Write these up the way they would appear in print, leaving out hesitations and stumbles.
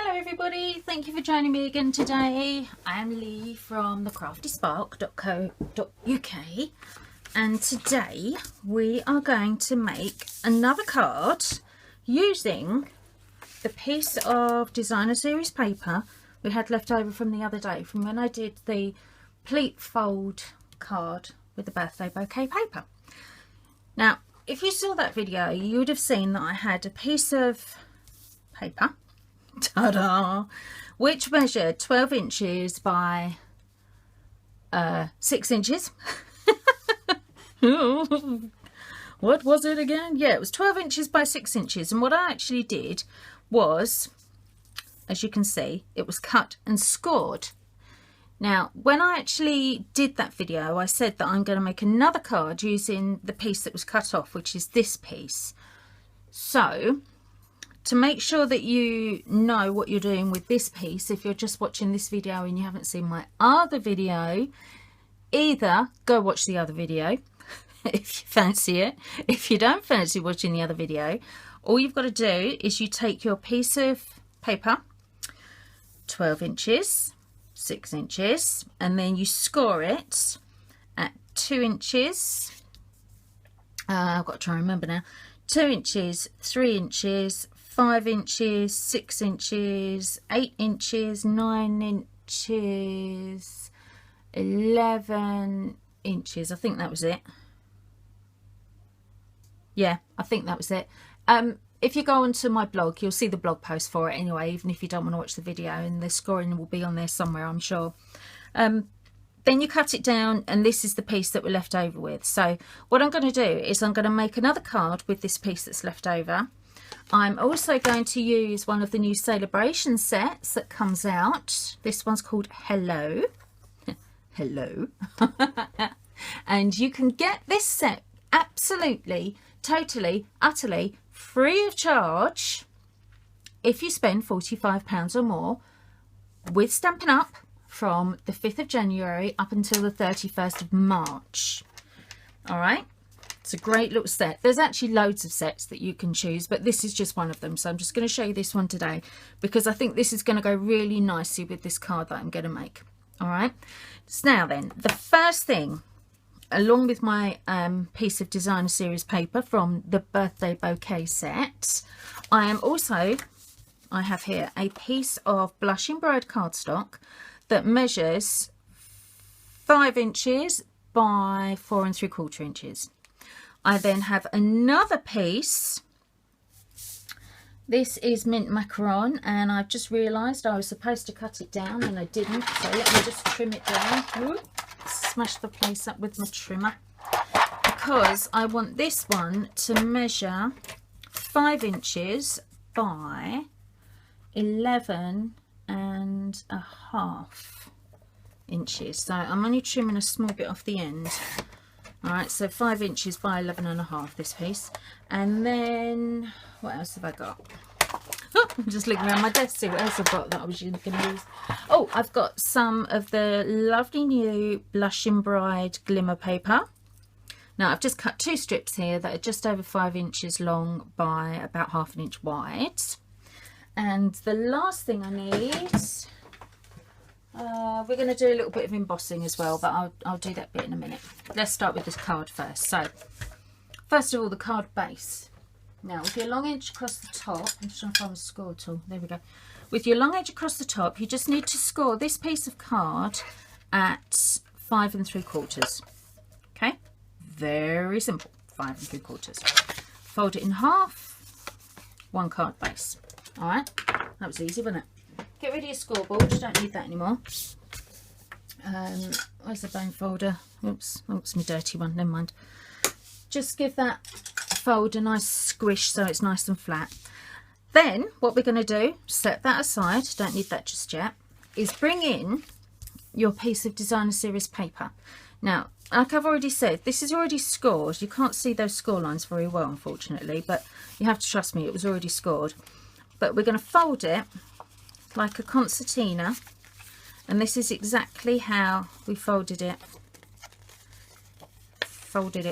Hello everybody, thank you for joining me again today. I am Lee from thecraftyspark.co.uk and today we are going to make another card using the piece of designer series paper we had left over from the other day, from when I did the pleat fold card with the birthday bouquet paper. Now if you saw that video you would have seen that I had a piece of paper, ta-da, which measured 12 inches by 6 inches. What was it again? Yeah, it was 12 inches by 6 inches, and what I actually did was, as you can see, it was cut and scored. Now when I actually did that video I said that I'm going to make another card using the piece that was cut off, which is this piece. So to make sure that you know what you're doing with this piece, if you're just watching this video and you haven't seen my other video, either go watch the other video if you fancy it. If you don't fancy watching the other video, all you've got to do is you take your piece of paper, 12 inches, 6 inches, and then you score it at 2 inches. I've got to try and remember now. 2 inches, 3 inches, 5 inches, 6 inches, 8 inches, 9 inches, 11 inches. I think that was it. Yeah, I think that was it. If you go onto my blog, you'll see the blog post for it anyway, even if you don't want to watch the video, and the scoring will be on there somewhere, I'm sure. Then you cut it down, and this is the piece that we're left over with. So what I'm going to do is I'm going to make another card with this piece that's left over. I'm also going to use one of the new celebration sets that comes out. This one's called Hello. Hello. And you can get this set absolutely, totally, utterly free of charge if you spend £45 or more with Stampin' Up from the 5th of January up until the 31st of March. All right. It's a great little set. There's actually loads of sets that you can choose, but this is just one of them. So I'm just going to show you this one today because I think this is going to go really nicely with this card that I'm going to make. All right. So now then, the first thing, along with my piece of designer series paper from the birthday bouquet set, I have here a piece of blush embroidered cardstock that measures 5 inches by 4 3/4 inches. I then have another piece. This is mint macaron, and I've just realised I was supposed to cut it down and I didn't, so let me just trim it down. Ooh, smash the place up with my trimmer, because I want this one to measure 5 inches by 11.5 inches. So I'm only trimming a small bit off the end. All right, so 5 inches by 11.5, this piece. And then what else have I got? Oh, I'm just looking around my desk to see what else I've got that I was going to use. Oh, I've got some of the lovely new blush embroidered glimmer paper. Now I've just cut 2 strips here that are just over 5 inches long by about ½ inch wide. And the last thing I need, we're going to do a little bit of embossing as well, but I'll do that bit in a minute. Let's start with this card first. So first of all, the card base. Now with your long edge across the top, I'm just trying to find a score tool. There we go. With your long edge across the top, you just need to score this piece of card at 5 3/4. Okay, very simple. 5 3/4. Fold it in half. 1 card base. All right, that was easy, wasn't it? Get rid of your scoreboard, you don't need that anymore. Where's the bone folder? Oops, my dirty one, never mind. Just give that fold a nice squish so it's nice and flat. Then what we're going to do, set that aside, don't need that just yet, is bring in your piece of designer series paper. Now, like I've already said, this is already scored. You can't see those score lines very well, unfortunately, but you have to trust me, it was already scored. But we're going to fold it like a concertina, and this is exactly how we folded it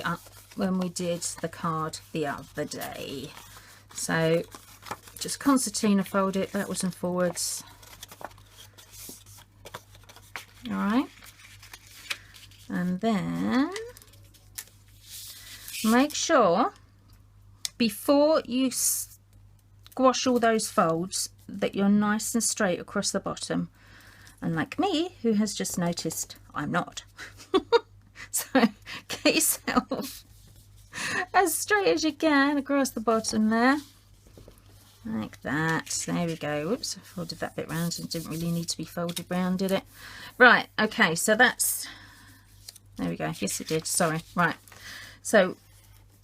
up when we did the card the other day. So just concertina fold it backwards and forwards. All right, and then make sure before you squash all those folds that you're nice and straight across the bottom, unlike me, who has just noticed I'm not. So get yourself as straight as you can across the bottom there, like that. There we go. Whoops, I folded that bit round and didn't really need to be folded round, did it? Right, okay, so that's, there we go. Yes, it did, sorry. Right, so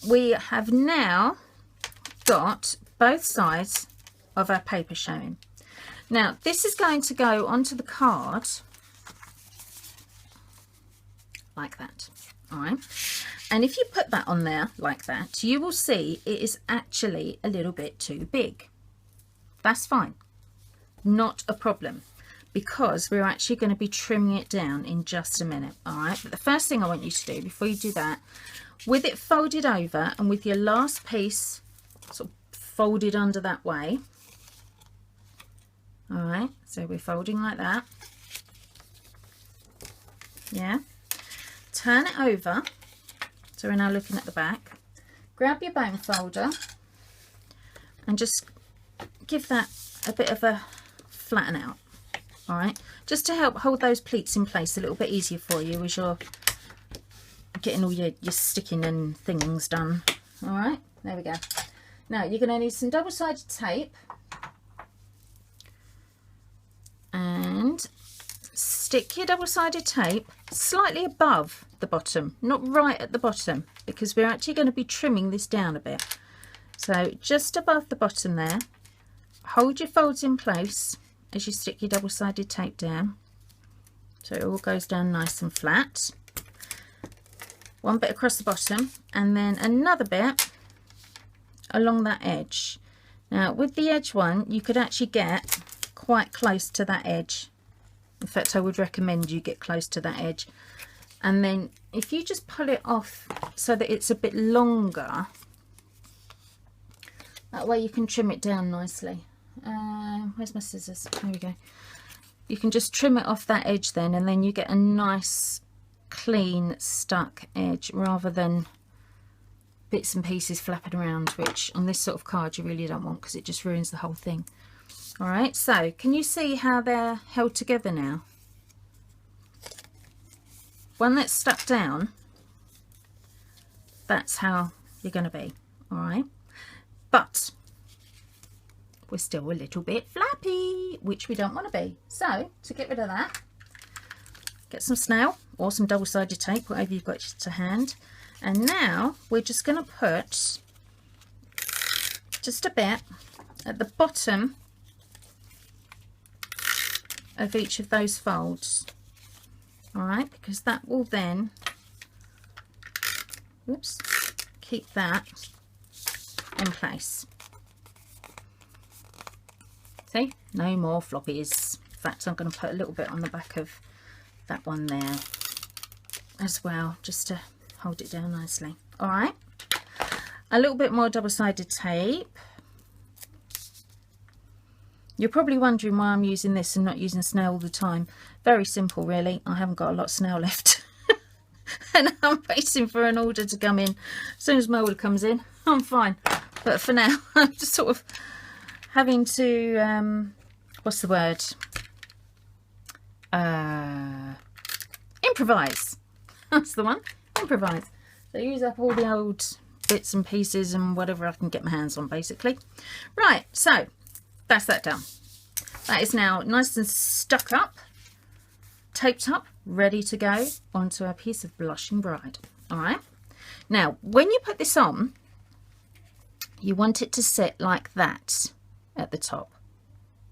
we have now got both sides of our paper showing. Now this is going to go onto the card like that. All right, and if you put that on there like that, you will see it is actually a little bit too big. That's fine, not a problem, because we're actually going to be trimming it down in just a minute. All right, but the first thing I want you to do before you do that, with it folded over and with your last piece sort of folded under that way, all right, so we're folding like that, yeah, turn it over, so we're now looking at the back, grab your bone folder and just give that a bit of a flatten out, all right, just to help hold those pleats in place a little bit easier for you as you're getting all your sticking and things done. All right, there we go. Now you're going to need some double-sided tape and stick your double-sided tape slightly above the bottom, not right at the bottom, because we're actually going to be trimming this down a bit. So just above the bottom there, hold your folds in place as you stick your double-sided tape down so it all goes down nice and flat. One bit across the bottom and then another bit along that edge. Now with the edge one, you could actually get quite close to that edge. In fact, I would recommend you get close to that edge, and then if you just pull it off so that it's a bit longer, that way you can trim it down nicely. Where's my scissors? There we go. You can just trim it off that edge then, and then you get a nice clean stuck edge rather than bits and pieces flapping around, which on this sort of card you really don't want because it just ruins the whole thing. All right, so can you see how they're held together now? When that's stuck down, that's how you're going to be. All right, but we're still a little bit flappy, which we don't want to be. So to get rid of that, get some snail or some double-sided tape, whatever you've got to hand. And now we're just going to put just a bit at the bottom of each of those folds. All right, because that will then, whoops, keep that in place. See, no more floppies. In fact, I'm going to put a little bit on the back of that one there as well, just to hold it down nicely. All right, a little bit more double-sided tape. You're probably wondering why I'm using this and not using snail all the time. Very simple, really. I haven't got a lot of snail left. And I'm waiting for an order to come in. As soon as my order comes in, I'm fine. But for now, I'm just sort of having to, what's the word? Improvise. That's the one. Improvise. So use up all the old bits and pieces and whatever I can get my hands on, basically. Right, so that's that done. That is now nice and stuck up, taped up, ready to go onto a piece of Blushing Bride. All right. Now, when you put this on, you want it to sit like that at the top.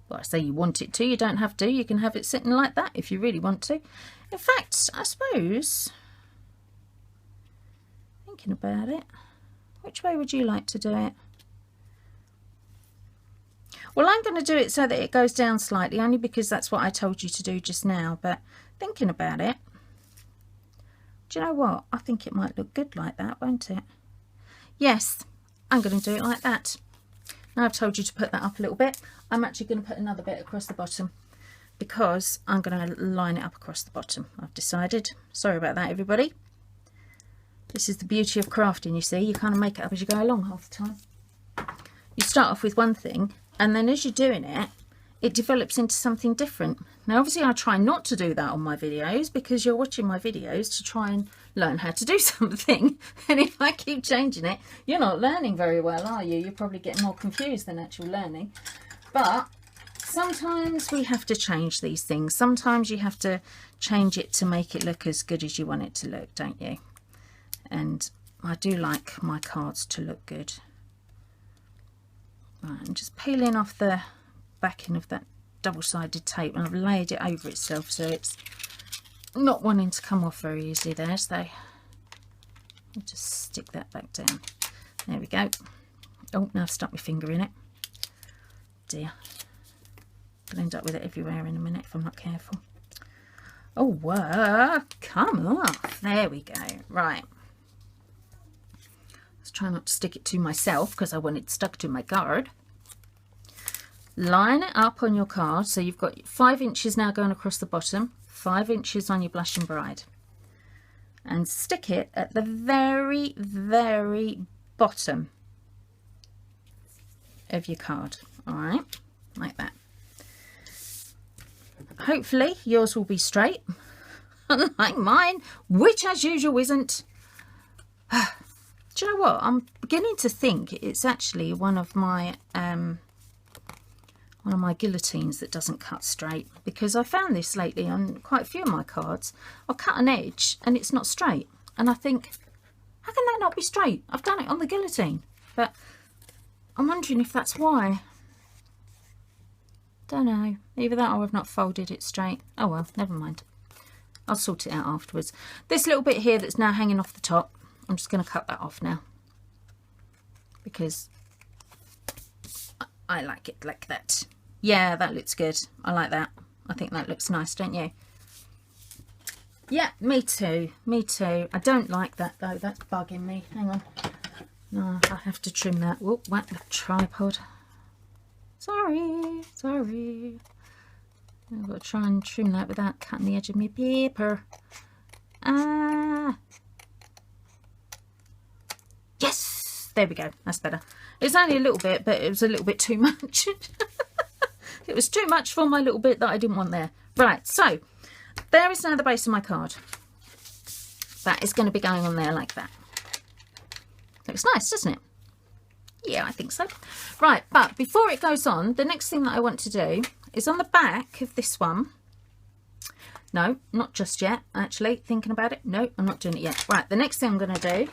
Well, I say you want it to, you don't have to. You can have it sitting like that if you really want to. In fact, I suppose, thinking about it, which way would you like to do it? Well, I'm going to do it so that it goes down slightly, only because that's what I told you to do just now. But thinking about it, do you know what? I think it might look good like that, won't it? Yes, I'm going to do it like that. Now I've told you to put that up a little bit, I'm actually going to put another bit across the bottom, because I'm going to line it up across the bottom, I've decided. Sorry about that, everybody. This is the beauty of crafting, you see. You kind of make it up as you go along half the time. You start off with one thing, and then as you're doing it, it develops into something different. Now obviously I try not to do that on my videos, because you're watching my videos to try and learn how to do something, and if I keep changing it, you're not learning very well, are you? You're probably getting more confused than actual learning. But sometimes we have to change these things. Sometimes you have to change it to make it look as good as you want it to look, don't you? And I do like my cards to look good. Right, I'm just peeling off the backing of that double-sided tape, and I've laid it over itself, so it's not wanting to come off very easily there. So I'll just stick that back down. There we go. Oh, now I've stuck my finger in it. Dear. I'll end up with it everywhere in a minute if I'm not careful. Oh, come off. There we go. Right. Let's try not to stick it to myself, because I want it stuck to my card. Line it up on your card, so you've got 5 inches now going across the bottom, 5 inches on your blushing bride, and stick it at the very, very bottom of your card. All right, like that. Hopefully yours will be straight, unlike mine, which as usual isn't. Do you know what? I'm beginning to think it's actually one of my guillotines that doesn't cut straight, because I found this lately on quite a few of my cards. I'll cut an edge and it's not straight, and I think, how can that not be straight? I've done it on the guillotine, but I'm wondering if that's why. Don't know. Either that or I've not folded it straight. Oh well, never mind. I'll sort it out afterwards. This little bit here that's now hanging off the top, I'm just going to cut that off now, because I like it like that. Yeah, that looks good. I like that. I think that looks nice, don't you? Yeah, me too. Me too. I don't like that though. That's bugging me. Hang on. No, I have to trim that. Whoop, whack the tripod. Sorry. I've got to try and trim that without cutting the edge of my paper. Yes! There we go. That's better. It's only a little bit, but it was a little bit too much. It was too much for my little bit that I didn't want there. Right, so there is now the base of my card. That is going to be going on there like that. Looks nice, doesn't it? Yeah, I think so. Right, but before it goes on, the next thing that I want to do is on the back of this one. No, not just yet, actually. Thinking about it. No, I'm not doing it yet. Right, the next thing I'm going to do...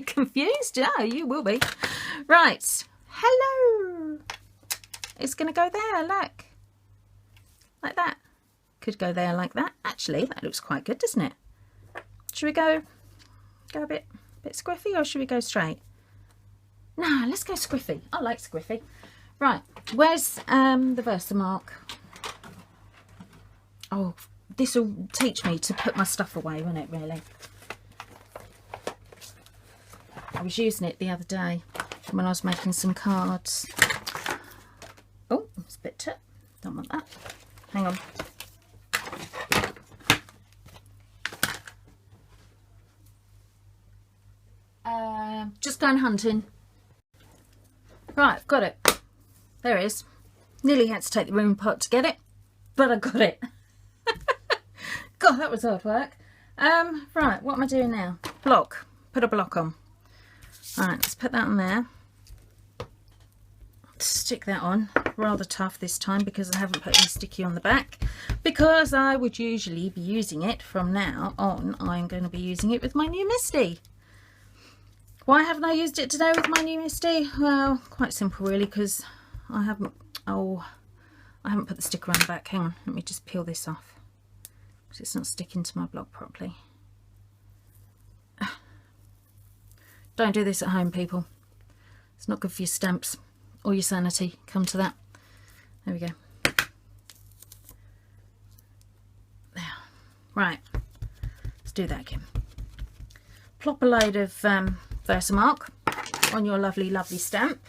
Confused? Yeah, you will be. Right. Hello. It's going to go there, look. Like that. Could go there like that. Actually, that looks quite good, doesn't it? Should we go a bit squiffy, or should we go straight? No, let's go squiffy. I like squiffy. Right, where's the Versamark? Oh, this will teach me to put my stuff away, won't it, really? I was using it the other day when I was making some cards. Oh, it's a bit tip. Don't want that. Hang on. Just going hunting. Right, got it. There it is. Nearly had to take the room apart to get it, but I got it. God, that was hard work. Right, what am I doing now? Block. Put a block on. Alright, let's put that on there. Stick that on. Rather tough this time because I haven't put any sticky on the back. Because I would usually be using it from now on. I'm going to be using it with my new Misty. Why haven't I used it today with my new Misty? Well, quite simple really, because I haven't put the sticker on the back. Hang on, let me just peel this off, because it's not sticking to my block properly. Don't do this at home, people. It's not good for your stamps or your sanity. Come to that. There we go. There. Right, let's do that again. Plop a load of Versamark. on your lovely, lovely stamp.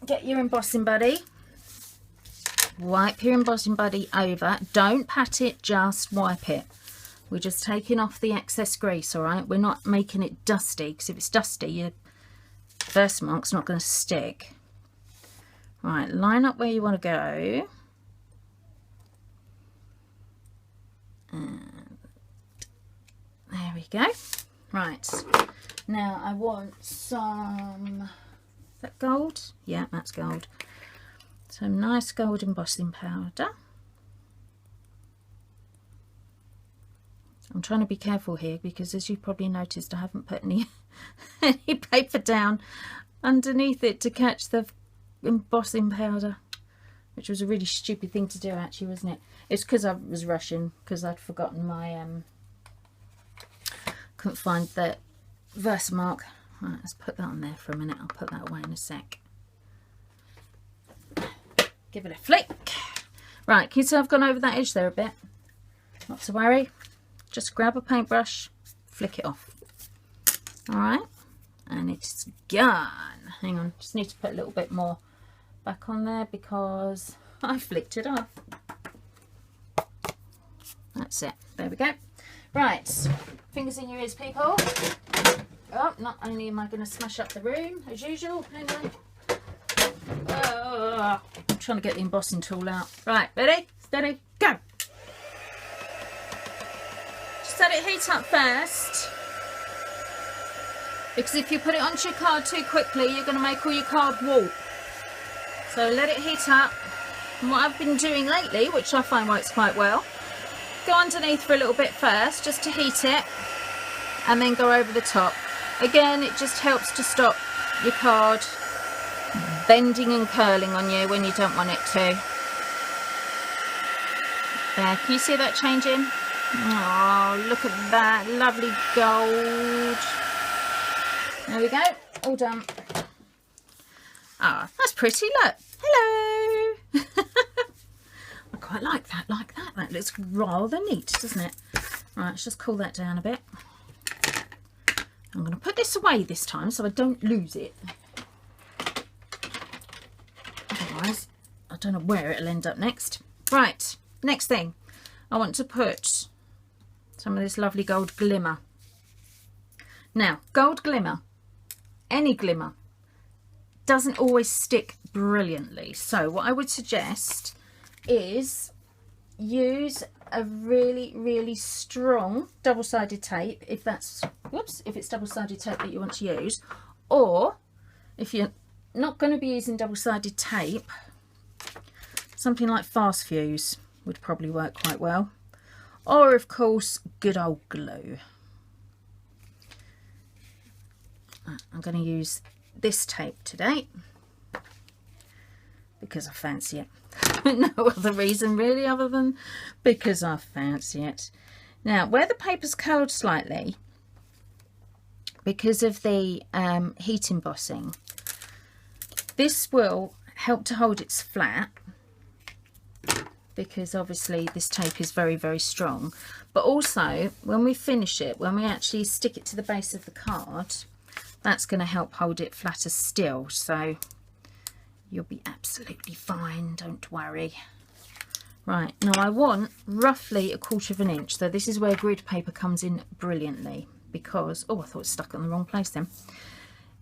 Get your embossing buddy. Wipe your embossing buddy over. Don't pat it, just wipe it. We're just taking off the excess grease, all right? We're not making it dusty, because if it's dusty, your Versamark's not going to stick. Right, line up where you want to go. And there we go. Right, now I want some, is that gold? Yeah, that's gold. Some nice gold embossing powder. I'm trying to be careful here because, as you probably noticed, I haven't put any paper down underneath it to catch the embossing powder, which was a really stupid thing to do, actually, wasn't it? It's because I was rushing, because I'd forgotten my couldn't find the Versamark. Right, let's put that on there for a minute. I'll put that away in a sec. Give it a flick. Right, can you see I've gone over that edge there a bit? Not to worry. Just grab a paintbrush, flick it off. All right, and it's gone. Hang on, just need to put a little bit more back on there because I flicked it off. That's it. There we go. Right, fingers in your ears, people. Oh, not only am I going to smash up the room as usual. Hang on. I'm trying to get the embossing tool out. Right, ready, steady, go. Just let it heat up first, because if you put it onto your card too quickly, you're going to make all your card warp. So let it heat up. And what I've been doing lately, which I find works quite well, go underneath for a little bit first, just to heat it, and then go over the top. Again, it just helps to stop your card bending and curling on you when you don't want it to. There, can you see that changing? Oh, look at that, lovely gold. There we go, all done. Ah, that's pretty, look. Hello. I quite like that, That looks rather neat, doesn't it? Right, let's just cool that down a bit. I'm going to put this away this time so I don't lose it. Otherwise, I don't know where it'll end up next. Right, next thing. I want to put some of this lovely gold glimmer. Now, gold glimmer, any glimmer, doesn't always stick brilliantly. So what I would suggest is use a really, really strong double-sided tape, if that's, whoops, if it's double-sided tape that you want to use, or if you're not going to be using double-sided tape, something like fast fuse would probably work quite well, or of course good old glue. I'm going to use this tape today because I fancy it. No other reason really, other than because I fancy it. Now, where the paper's curled slightly because of the heat embossing, this will help to hold it flat, because obviously this tape is very, very strong. But also, when we finish it, when we actually stick it to the base of the card, that's going to help hold it flatter still. So you'll be absolutely fine, don't worry. Right, now I want roughly 1/4 inch. So this is where grid paper comes in brilliantly, because, oh, I thought it was stuck on the wrong place then.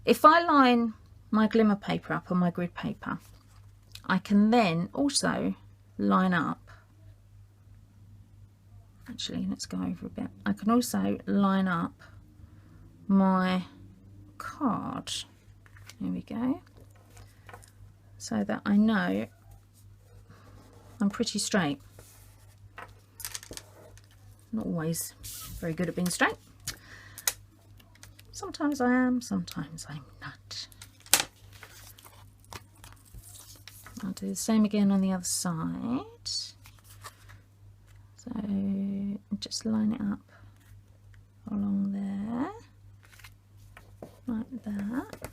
If I line my glimmer paper up on my grid paper, I can then also line up, actually let's go over a bit, I can also line up my card, there we go, so that I know I'm pretty straight. Not always very good at being straight. Sometimes I am, sometimes I'm not. I'll do the same again on the other side. So just line it up along there, like that.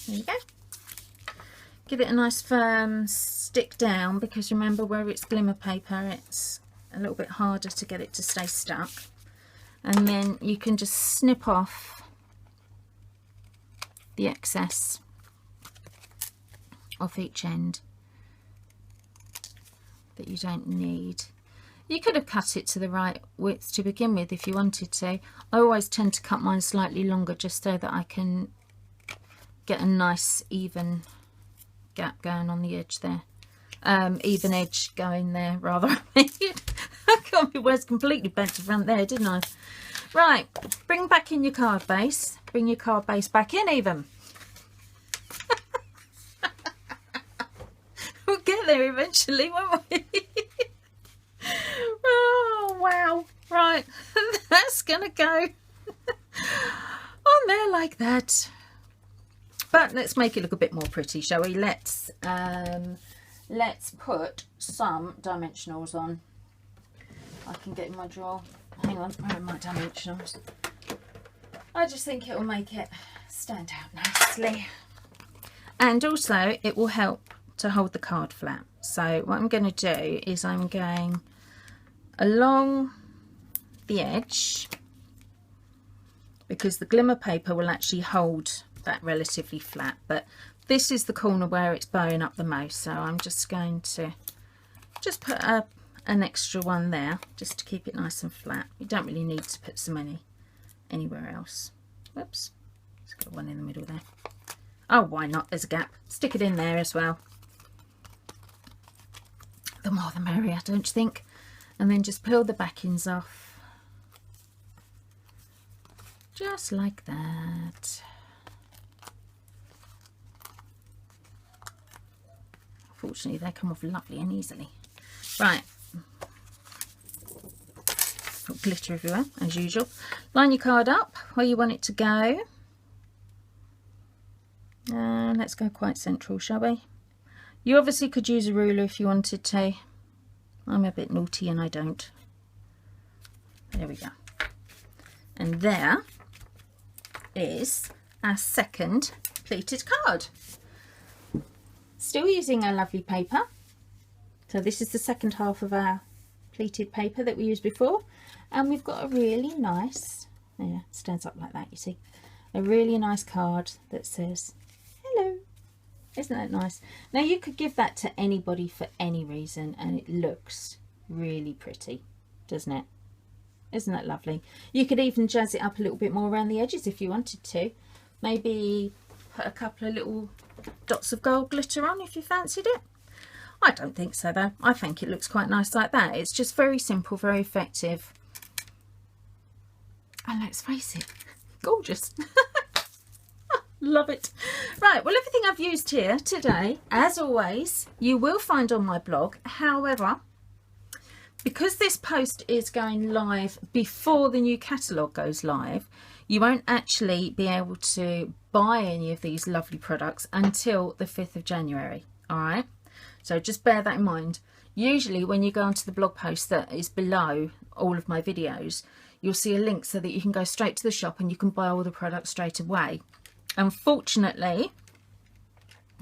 There you go. Give it a nice firm stick down, because remember, where it's glimmer paper, it's a little bit harder to get it to stay stuck. and then you can just snip off the excess off each end that you don't need. You could have cut it to the right width to begin with if you wanted to. I always tend to cut mine slightly longer just so that I can get a nice even gap going on the edge there. Even edge going there, rather. I got my words completely bent to front there, didn't I? Right, bring back in your card base. Bring your card base back in even. We'll get there eventually, won't we? Oh, wow. Right, that's going to go on there like that. But let's make it look a bit more pretty, shall we? Let's put some dimensionals on. I can get in my drawer. Hang on, where are my dimensionals? I just think it will make it stand out nicely. And also, it will help to hold the card flat. So what I'm going to do is I'm going along the edge, because the glimmer paper will actually hold that relatively flat, but this is the corner where it's bowing up the most, so I'm just going to just put an extra one there just to keep it nice and flat. You don't really need to put so many anywhere else. Whoops, it's got one in the middle there. Oh, why not? There's a gap. Stick it in there as well. The more the merrier, don't you think? And then just peel the backings off. Just like that. Fortunately, they come off lovely and easily. Right. Got glitter everywhere, as usual. Line your card up where you want it to go. And let's go quite central, shall we? You obviously could use a ruler if you wanted to. I'm a bit naughty and I don't. There we go. And there is our second pleated card. Still using our lovely paper. So this is the second half of our pleated paper that we used before. And we've got a really nice, yeah, it stands up like that, you see. A really nice card that says, hello. Isn't that nice? Now you could give that to anybody for any reason and it looks really pretty, doesn't it? Isn't that lovely? You could even jazz it up a little bit more around the edges if you wanted to. Maybe put a couple of little dots of gold glitter on if you fancied it. I don't think so though. I think it looks quite nice like that. It's just very simple, very effective. And let's face it, gorgeous. Love it. Right, well, everything I've used here today, as always, you will find on my blog. However, because this post is going live before the new catalogue goes live, you won't actually be able to buy any of these lovely products until the 5th of January. All right, so just bear that in mind. Usually when you go onto the blog post that is below all of my videos, you'll see a link so that you can go straight to the shop and you can buy all the products straight away. Unfortunately,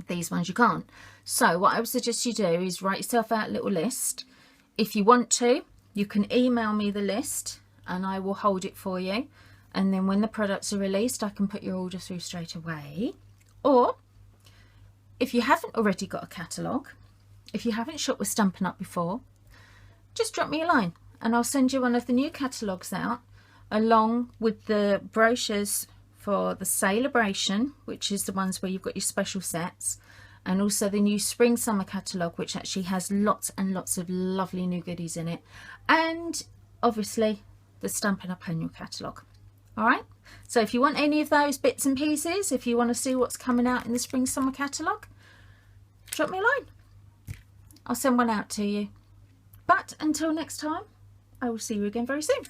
these ones you can't. So what I would suggest you do is write yourself out a little list. If you want to, you can email me the list and I will hold it for you. And then when the products are released, I can put your order through straight away. Or if you haven't already got a catalogue, if you haven't shopped with Stampin' Up before, just drop me a line and I'll send you one of the new catalogues out along with the brochures for the Celebration, which is the ones where you've got your special sets, and also the new Spring Summer catalogue, which actually has lots and lots of lovely new goodies in it, and obviously the Stampin' Up annual catalogue. All right, so if you want any of those bits and pieces, if you want to see what's coming out in the Spring Summer catalogue, drop me a line. I'll send one out to you. But until next time, I will see you again very soon.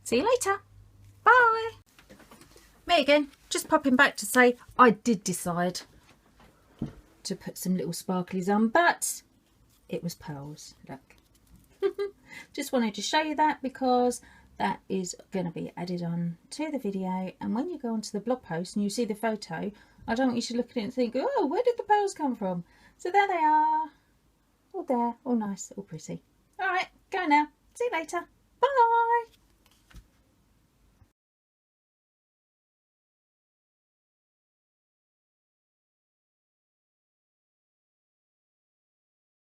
See you later. Bye. Me again, just popping back to say I did decide to put some little sparklies on, but it was pearls. Look. Just wanted to show you that because that is going to be added on to the video, and when you go onto the blog post and you see the photo, I don't want you to look at it and think, oh, where did the pearls come from? So there they are, all there, all nice, all pretty. All right, go now. See you later. Bye.